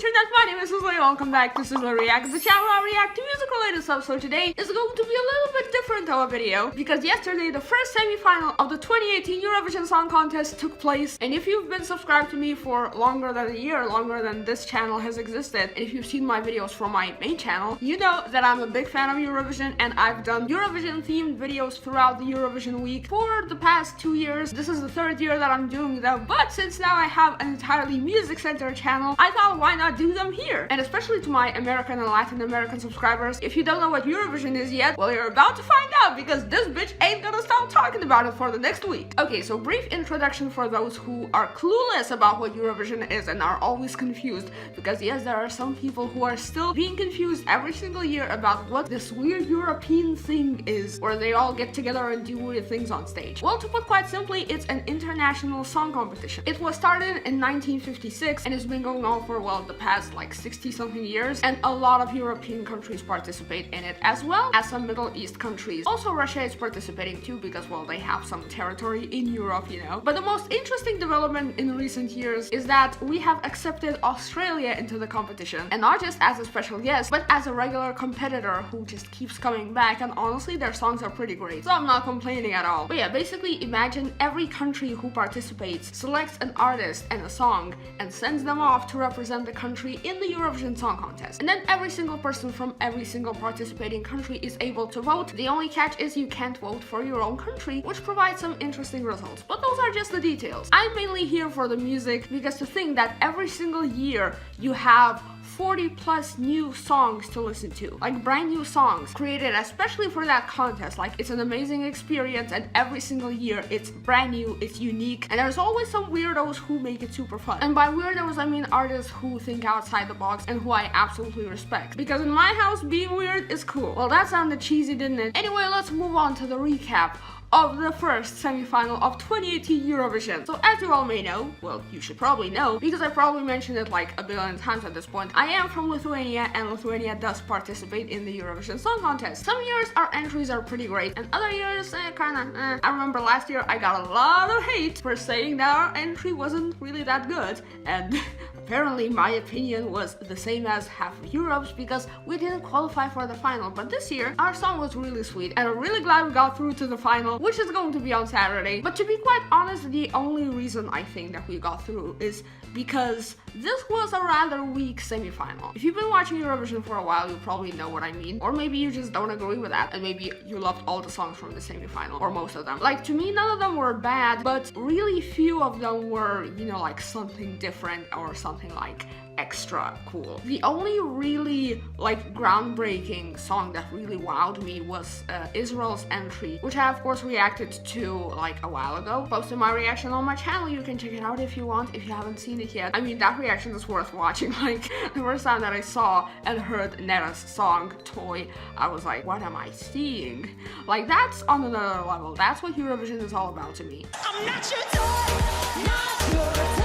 internet, my name is Sisley. Welcome back to Sisley Reacts, the channel where I react to music related stuff. So today is going to be a little bit different of a video because yesterday the first semi-final of the 2018 Eurovision Song Contest took place. And if you've been subscribed to me for longer than a year, longer than this channel has existed, and if you've seen my videos from my main channel, you know that I'm a big fan of Eurovision and I've done Eurovision themed videos throughout the Eurovision week for the past 2 years. This is the third year that I'm doing them, but since now I have an entirely music-centered channel, I thought why not do them here? And especially to my American and Latin American subscribers, if you don't know what Eurovision is yet, well, you're about to find out because this bitch ain't gonna stop talking about it for the next week. Okay, so brief introduction for those who are clueless about what Eurovision is and are always confused, because yes, there are some people who are still being confused every single year about what this weird European thing is, where they all get together and do weird things on stage. Well, to put quite simply, it's an international song competition. It was started in 1956 and it's been going on for, well, the past like 60 something years, and a lot of European countries participate in it, as well as some Middle East countries. Also Russia is participating too because, well, they have some territory in Europe, you know. But the most interesting development in recent years is that we have accepted Australia into the competition, and not just as a special guest, but as a regular competitor who just keeps coming back, and honestly their songs are pretty great, so I'm not complaining at all. But yeah, basically imagine every country who participates selects an artist and a song and sends them off to represent the country in the Eurovision Song Contest. And then every single person from every single participating country is able to vote. The only catch is you can't vote for your own country, which provides some interesting results. But those are just the details. I'm mainly here for the music, because to think that every single year you have 40 plus new songs to listen to, like brand new songs created especially for that contest. Like, it's an amazing experience, and every single year it's brand new, it's unique, and there's always some weirdos who make it super fun. And by weirdos I mean artists who think outside the box and who I absolutely respect, because in my house being weird is cool. Well, that sounded cheesy, didn't it? Anyway, let's move on to the recap of the first semi-final of 2018 Eurovision. So as you all may know, well, you should probably know, because I probably mentioned it like a billion times at this point, I am from Lithuania, and Lithuania does participate in the Eurovision Song Contest. Some years our entries are pretty great, and other years kinda. I remember last year I got a lot of hate for saying that our entry wasn't really that good, and apparently my opinion was the same as half of Europe's because we didn't qualify for the final. But this year our song was really sweet, and I'm really glad we got through to the final, which is going to be on Saturday. But to be quite honest, the only reason I think that we got through is because this was a rather weak semi-final. If you've been watching Eurovision for a while, you probably know what I mean, or maybe you just don't agree with that, and maybe you loved all the songs from the semi-final, or most of them. Like, to me, none of them were bad, but really few of them were, you know, like something different or something like extra cool. The only really like groundbreaking song that really wowed me was Israel's entry, which I of course reacted to like a while ago. Posted my reaction on my channel, you can check it out if you want, if you haven't seen it yet. I mean, that reaction is worth watching. Like, the first time that I saw and heard Nera's song Toy, I was like, what am I seeing? Like, that's on another level. That's what Eurovision is all about to me. I'm not your toy, not your toy.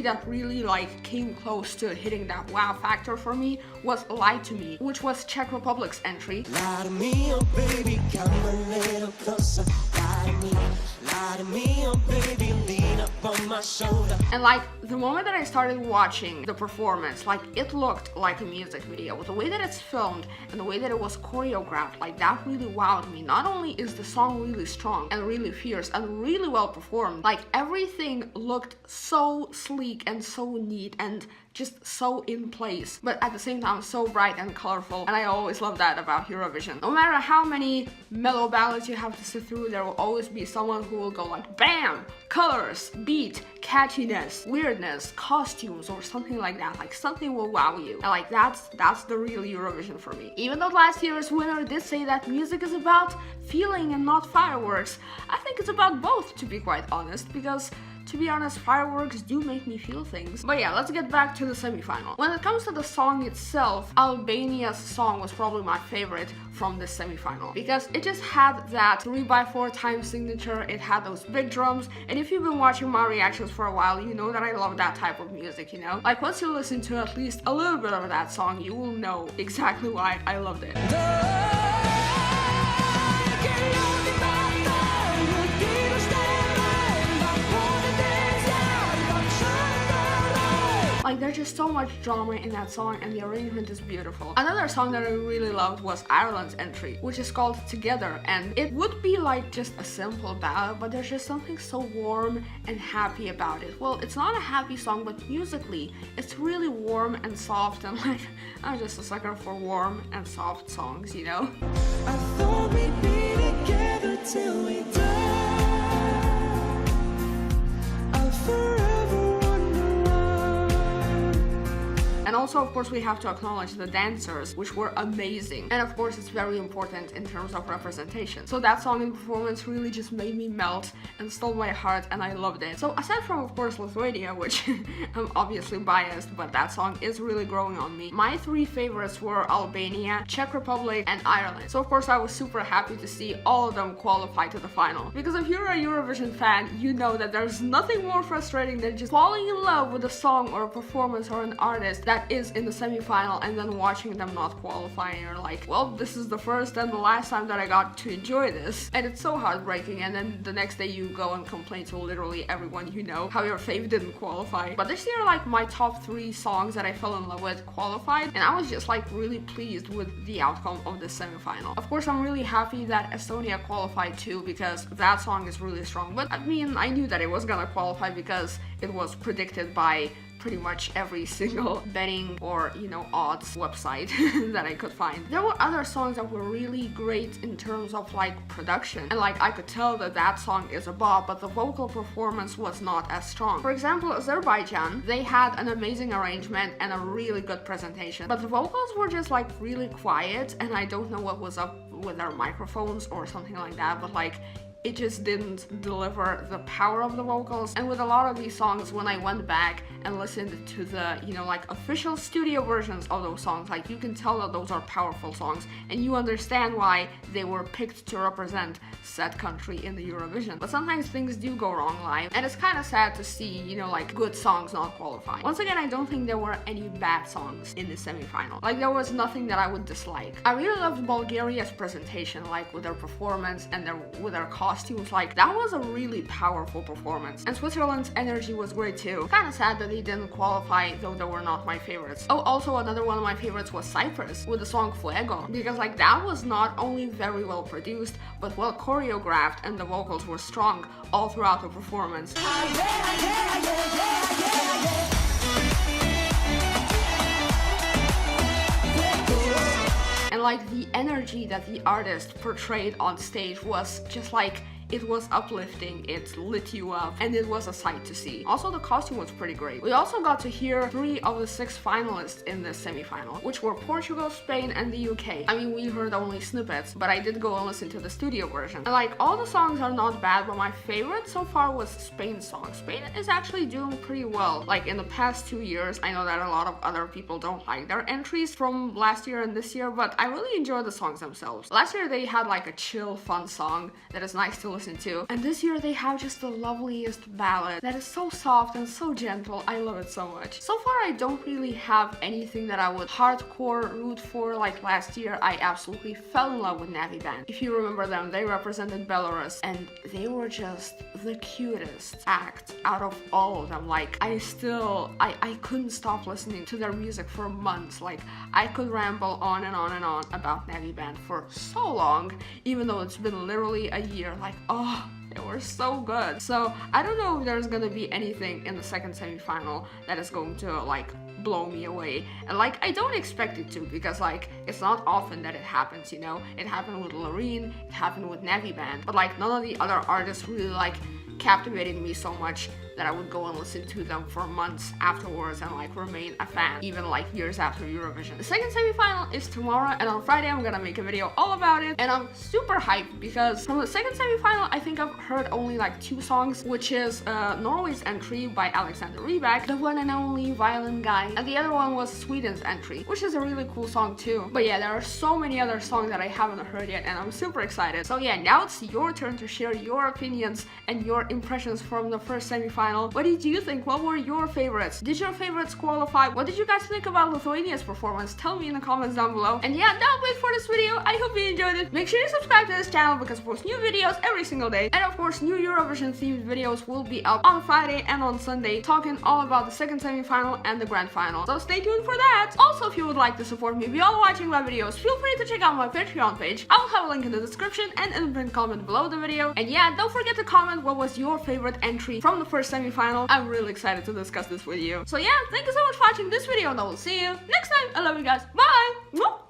That really like came close to hitting that wow factor for me was Lie to Me, which was Czech Republic's entry. Lie to me, oh baby, come a little closer. Lie to me, oh baby, lean up on my shoulder. And like, the moment that I started watching the performance, like, it looked like a music video. The way that it's filmed and the way that it was choreographed, like, that really wowed me. Not only is the song really strong and really fierce and really well performed, like, everything looked so sleek and so neat and just so in place, but at the same time so bright and colorful, and I always love that about Eurovision. No matter how many mellow ballads you have to sit through, there will always be someone who will go like bam, colors, beat, catchiness, weirdness, costumes, or something like that. Like, something will wow you, and like that's the real Eurovision for me. Even though last year's winner did say that music is about feeling and not fireworks, I think it's about both, to be quite honest, because to be honest, fireworks do make me feel things. But yeah, let's get back to the semi-final. When it comes to the song itself, Albania's song was probably my favorite from this semi-final, because it just had that 3x4 time signature, it had those big drums, and if you've been watching my reactions for a while, you know that I love that type of music, you know? Like, once you listen to at least a little bit of that song, you will know exactly why I loved it. so much drama in that song and the arrangement is beautiful. Another song that I really loved was Ireland's entry, which is called Together, and it would be like just a simple ballad, but there's just something so warm and happy about it. Well, it's not a happy song, but musically it's really warm and soft, and like I'm just a sucker for warm and soft songs, you know? I thought we'd be together till we die. I'll forever wonder why. And also, of course, we have to acknowledge the dancers, which were amazing. And of course, it's very important in terms of representation. So that song and performance really just made me melt and stole my heart, and I loved it. So aside from, of course, Lithuania, which I'm obviously biased, but that song is really growing on me, my three favorites were Albania, Czech Republic, and Ireland. So of course, I was super happy to see all of them qualify to the final. Because if you're a Eurovision fan, you know that there's nothing more frustrating than just falling in love with a song or a performance or an artist that is in the semi-final and then watching them not qualify, and you're like, well, this is the first and the last time that I got to enjoy this. And it's so heartbreaking, and then the next day you go and complain to literally everyone you know how your fave didn't qualify. But this year, like, my top 3 songs that I fell in love with qualified, and I was just like really pleased with the outcome of this semi-final. Of course, I'm really happy that Estonia qualified too, because that song is really strong. But I mean, I knew that it was gonna qualify because it was predicted by pretty much every single betting or, you know, odds website that I could find. There were other songs that were really great in terms of like production, and like I could tell that that song is a bop, but the vocal performance was not as strong. For example, Azerbaijan, they had an amazing arrangement and a really good presentation, but the vocals were just like really quiet, and I don't know what was up with their microphones or something like that, but like it just didn't deliver the power of the vocals. And with a lot of these songs, when I went back and listened to the, you know, like official studio versions of those songs, like you can tell that those are powerful songs and you understand why they were picked to represent said country in the Eurovision. But sometimes things do go wrong live, and it's kind of sad to see, you know, like good songs not qualify. Once again, I don't think there were any bad songs in the semi-final. Like there was nothing that I would dislike. I really loved Bulgaria's presentation, like with their performance and with their costumes. Like that was a really powerful performance. And Switzerland's energy was great too. Kind of sad that they didn't qualify, though they were not my favorites. Oh, also another one of my favorites was Cyprus with the song Fuego, because like that was not only very well produced, but well choreographed, and the vocals were strong all throughout the performance. And like the energy that the artist portrayed on stage was just like, it was uplifting, it lit you up, and it was a sight to see. Also, the costume was pretty great. We also got to hear 3 of the 6 finalists in this semi-final, which were Portugal, Spain, and the UK. I mean, we heard only snippets, but I did go and listen to the studio version. And like, all the songs are not bad, but my favorite so far was Spain's song. Spain is actually doing pretty well. Like, in the past 2 years, I know that a lot of other people don't like their entries from last year and this year, but I really enjoy the songs themselves. Last year, they had like a chill, fun song that is nice to listen to, and this year they have just the loveliest ballad that is so soft and so gentle. I love it so much. So far, I don't really have anything that I would hardcore root for. Like last year, I absolutely fell in love with Navi Band. If you remember them, they represented Belarus, and they were just the cutest act out of all of them. Like I couldn't stop listening to their music for months. Like I could ramble on and on and on about Navi Band for so long, even though it's been literally a year. Like, oh, they were so good. So I don't know if there's gonna be anything in the second semi-final that is going to like blow me away, and like I don't expect it to, because like it's not often that it happens, you know. It happened with Loreen, it happened with Navi Band, but like none of the other artists really like captivated me so much that I would go and listen to them for months afterwards and like remain a fan, even like years after Eurovision. The second semi-final is tomorrow, and on Friday I'm gonna make a video all about it, and I'm super hyped because from the second semi-final I think I've heard only like 2 songs, which is Norway's entry by Alexander Rybak, the one and only violin guy, and the other one was Sweden's entry, which is a really cool song too. But yeah, there are so many other songs that I haven't heard yet, and I'm super excited. So yeah, now it's your turn to share your opinions and your impressions from the first semi-final semi-final. What did you think? What were your favorites? Did your favorites qualify? What did you guys think about Lithuania's performance? Tell me in the comments down below. And yeah, that'll be it for this video. I hope you enjoyed it. Make sure you subscribe to this channel because I post new videos every single day. And of course, new Eurovision themed videos will be up on Friday and on Sunday, talking all about the second semi-final and the grand final. So stay tuned for that. Also, if you would like to support me beyond watching my videos, feel free to check out my Patreon page. I'll have a link in the description and in the pinned comment below the video. And yeah, don't forget to comment what was your favorite entry from the first semi-final. I'm really excited to discuss this with you. So yeah, thank you so much for watching this video and I will see you next time. I love you guys. Bye!